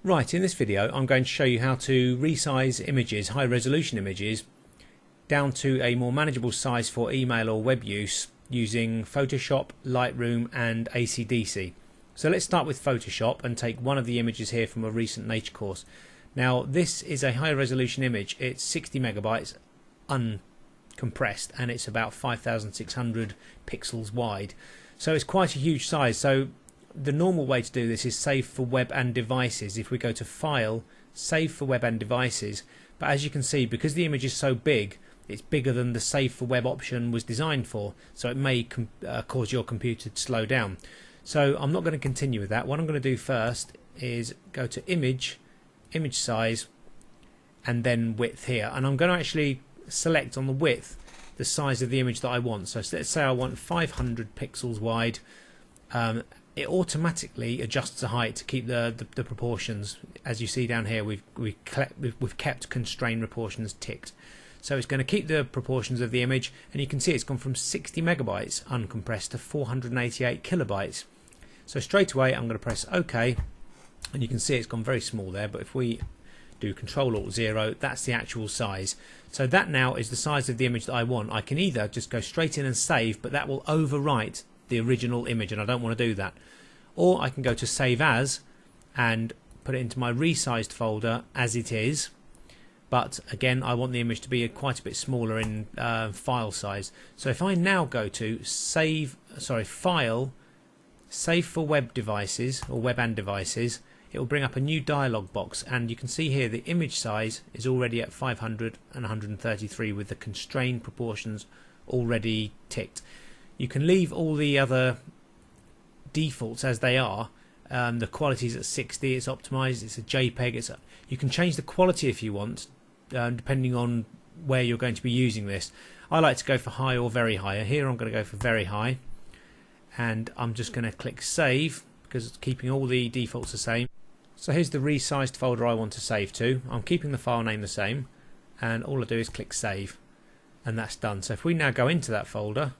Right, in this video I'm going to show you how to resize images, high resolution images, down to a more manageable size for email or web use using Photoshop, Lightroom and AC/DC. So let's start with Photoshop and take one of the images here from a recent nature course. Now this is a high resolution image. It's 60 megabytes uncompressed and it's about 5,600 pixels wide. So it's quite a huge size. So the normal way to do this is save for web and devices. If we go to File, Save for web and devices, but as you can see, because the image is so big, it's bigger than the Save for web option was designed for, so it may cause your computer to slow down. So I'm not going to continue with that. What I'm going to do first is go to Image, Image Size, and then Width here, and I'm going to actually select on the width the size of the image that I want. So let's say I want 500 pixels wide. It automatically adjusts the height to keep the proportions. As you see down here, we've kept constrained proportions ticked. So it's going to keep the proportions of the image, and you can see it's gone from 60 megabytes uncompressed to 488 kilobytes. So straight away I'm going to press OK, and you can see it's gone very small there, but if we do Control-Alt-0, that's the actual size. So that now is the size of the image that I want. I can either just go straight in and save, but that will overwrite the original image and I don't want to do that, or I can go to Save As and put it into my resized folder as it is, but again I want the image to be quite a bit smaller in file size. So if I now go to File, Save for web devices or web and devices, it will bring up a new dialog box, and you can see here the image size is already at 500 and 133 with the constrained proportions already ticked. You can leave all the other defaults as they are. The quality is at 60, it's optimized, it's a JPEG. You can change the quality if you want, depending on where you're going to be using this. I like to go for high or very high. Here I'm going to go for very high, and I'm just going to click Save because it's keeping all the defaults the same. So here's the resized folder I want to save to. I'm keeping the file name the same, and all I do is click Save, and that's done. So if we now go into that folder,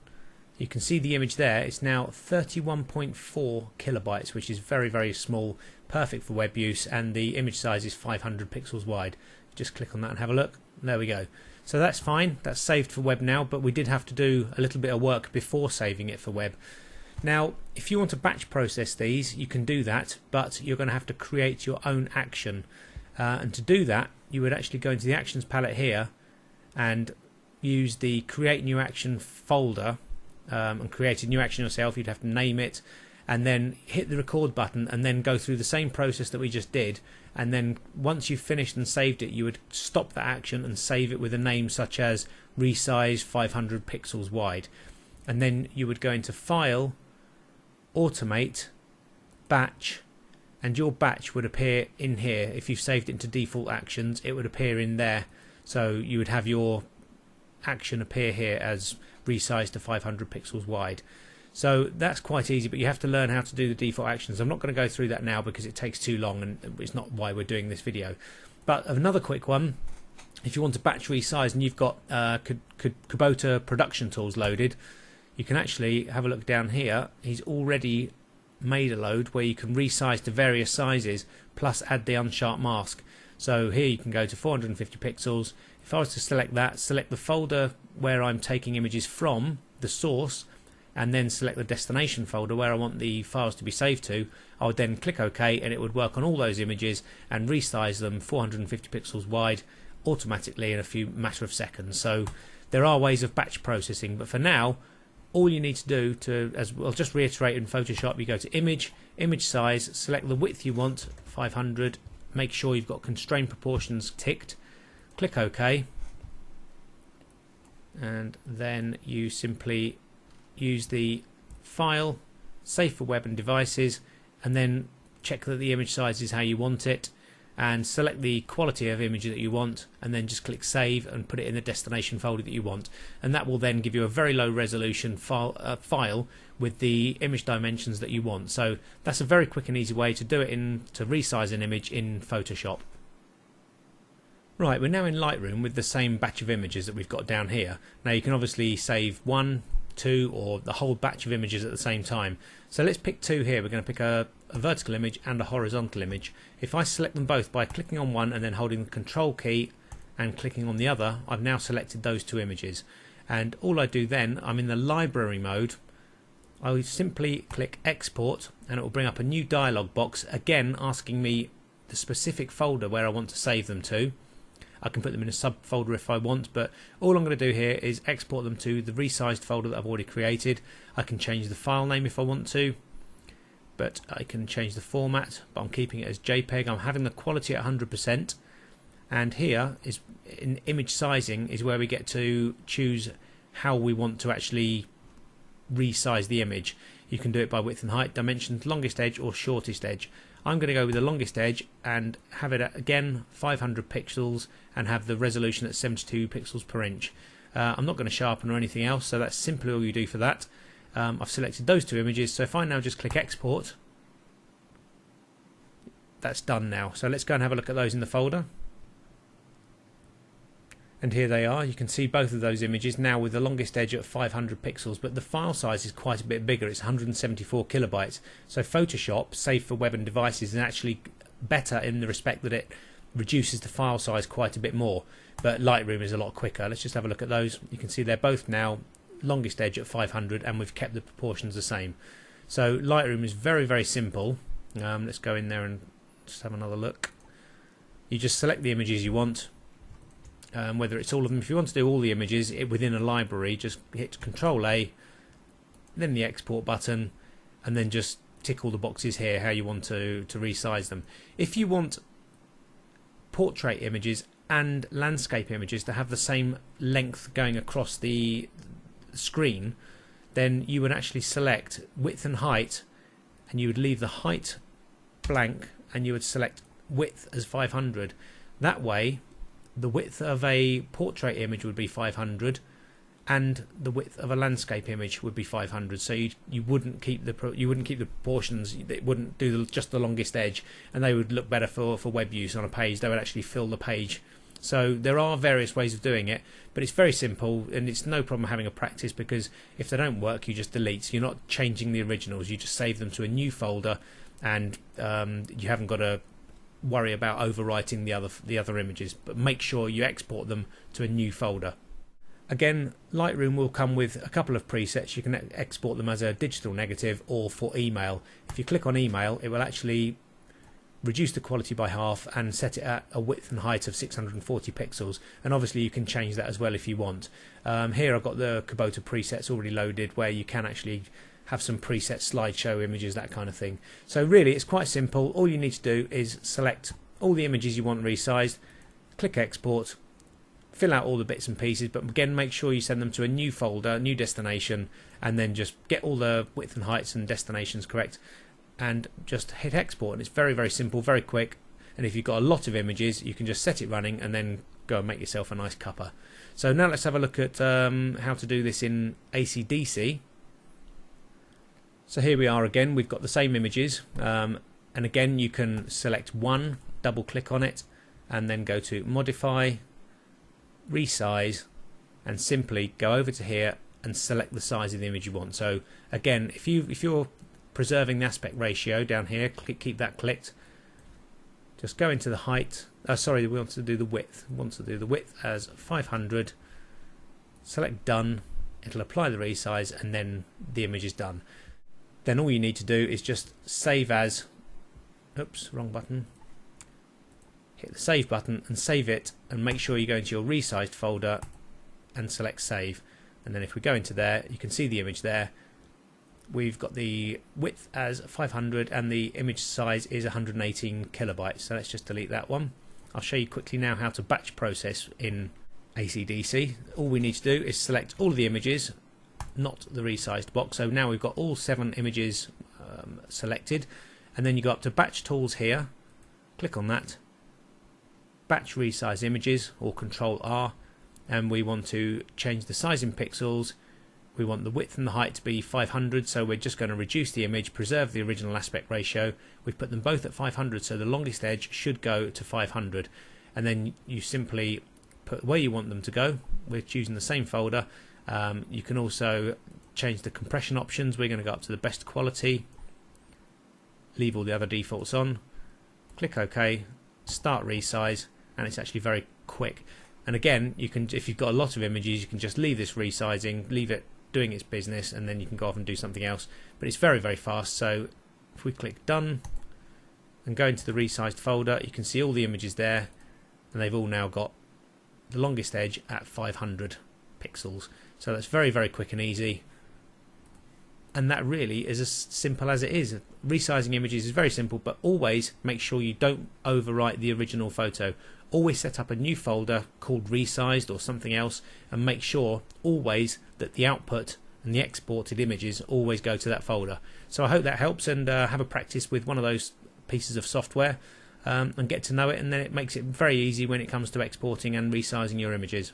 you can see the image there. It's now 31.4 kilobytes, which is very, very small, perfect for web use, and the image size is 500 pixels wide. Just click on that and have a look. There we go. So that's fine. That's saved for web now, but we did have to do a little bit of work before saving it for web. Now, if you want to batch process these, you can do that, but you're going to have to create your own action. And to do that, you would actually go into the Actions palette here and use the Create New Action folder. And create a new action yourself. You'd have to name it and then hit the record button and then go through the same process that we just did, and then once you've finished and saved it, you would stop that action and save it with a name such as Resize 500 pixels wide, and then you would go into File, Automate, Batch, and your batch would appear in here. If you've saved it into default actions, it would appear in there, so you would have your action appear here as resized to 500 pixels wide. So that's quite easy, but you have to learn how to do the default actions. I'm not going to go through that now because it takes too long and it's not why we're doing this video. But another quick one, if you want to batch resize and you've got Kubota production tools loaded, you can actually have a look down here. He's already made a load where you can resize to various sizes plus add the unsharp mask. So here you can go to 450 pixels. If I was to select that, select the folder where I'm taking images from, the source, and then select the destination folder where I want the files to be saved to, I would then click OK, and it would work on all those images and resize them 450 pixels wide automatically in a matter of seconds. So there are ways of batch processing, but for now all you need to do, as I'll just reiterate, in Photoshop you go to Image, Image Size, select the width you want, 500, make sure you've got constrained proportions ticked, click OK, and then you simply use the File, Save for web and devices, and then check that the image size is how you want it, and select the quality of image that you want, and then just click Save and put it in the destination folder that you want, and that will then give you a very low resolution file with the image dimensions that you want. So that's a very quick and easy way to do it, to resize an image in Photoshop. Right, we're now in Lightroom with the same batch of images that we've got down here. Now you can obviously save 1, two or the whole batch of images at the same time. So let's pick two here. We're going to pick a vertical image and a horizontal image. If I select them both by clicking on one and then holding the control key and clicking on the other, I've now selected those two images. And all I do then, I'm in the library mode. I will simply click export and it will bring up a new dialog box, again asking me the specific folder where I want to save them to. I can put them in a subfolder if I want, but all I'm going to do here is export them to the resized folder that I've already created. I can change the file name if I want to, but I can change the format, but I'm keeping it as JPEG. I'm having the quality at 100%, and here is in image sizing is where we get to choose how we want to actually resize the image. You can do it by width and height, dimensions, longest edge or shortest edge. I'm going to go with the longest edge and have it at, again, 500 pixels and have the resolution at 72 pixels per inch. I'm not going to sharpen or anything else, so that's simply all you do for that. I've selected those two images, so if I now just click export, that's done now. So let's go and have a look at those in the folder. And here they are. You can see both of those images now with the longest edge at 500 pixels, but the file size is quite a bit bigger. It's 174 kilobytes. So Photoshop, save for web and devices, is actually better in the respect that it reduces the file size quite a bit more. But Lightroom is a lot quicker. Let's just have a look at those. You can see they're both now longest edge at 500, and we've kept the proportions the same. So Lightroom is very, very simple. Let's go in there and just have another look. You just select the images you want. Whether it's all of them. If you want to do all the images within a library, just hit Control A, then the export button, and then just tick all the boxes here how you want to resize them. If you want portrait images and landscape images to have the same length going across the screen, then you would actually select width and height, and you would leave the height blank, and you would select width as 500. That way the width of a portrait image would be 500 and the width of a landscape image would be 500. So you wouldn't keep the proportions. It wouldn't do just the longest edge, and they would look better for web use on a page. They would actually fill the page. So there are various ways of doing it, but it's very simple, and it's no problem having a practice, because if they don't work, you just delete. So you're not changing the originals. You just save them to a new folder, and you haven't got to worry about overwriting the other images, but make sure you export them to a new folder. Again, Lightroom will come with a couple of presets. You can export them as a digital negative or for email. If you click on email, it will actually reduce the quality by half and set it at a width and height of 640 pixels, and obviously you can change that as well if you want. Here I've got the Kubota presets already loaded, where you can actually have some preset slideshow images, that kind of thing. So really it's quite simple. All you need to do is select all the images you want resized, click export, fill out all the bits and pieces, but again make sure you send them to a new folder, new destination, and then just get all the width and heights and destinations correct and just hit export. And it's very, very simple, very quick, and if you've got a lot of images you can just set it running and then go and make yourself a nice cuppa. So now let's have a look at how to do this in AC/DC. So here we are again, we've got the same images, and again you can select one, double click on it, and then go to modify, resize, and simply go over to here and select the size of the image you want. So again, if you're preserving the aspect ratio down here, keep that clicked. Just go into the height. Sorry, we want to do the width. We want to do the width as 500. Select done. It'll apply the resize, and then the image is done. Then all you need to do is just save as. Oops, wrong button. Hit the save button and save it, and make sure you go into your resized folder and select save. And then if we go into there, you can see the image there. We've got the width as 500 and the image size is 118 kilobytes. So let's just delete that one. I'll show you quickly now how to batch process in AC/DC. All we need to do is select all of the images, not the resized box. So now we've got all 7 images selected, and then you go up to batch tools here, click on that, batch resize images, or Control R, and we want to change the size in pixels. We want the width and the height to be 500, so we're just going to reduce the image, preserve the original aspect ratio. We've put them both at 500, so the longest edge should go to 500, and then you simply put where you want them to go. We're choosing the same folder. You can also change the compression options. We're going to go up to the best quality, leave all the other defaults on, click OK, start resize, and it's actually very quick. And again, you can, if you've got a lot of images, you can just leave this resizing, leave it doing its business, and then you can go off and do something else. But it's very, very fast. So if we click done and go into the resized folder, you can see all the images there, and they've all now got the longest edge at 500 pixels. So that's very, very quick and easy. And that really is as simple as it is. Resizing images is very simple, but always make sure you don't overwrite the original photo. Always set up a new folder called resized or something else, and make sure always that the output and the exported images always go to that folder. So I hope that helps, and have a practice with one of those pieces of software and get to know it, and then it makes it very easy when it comes to exporting and resizing your images.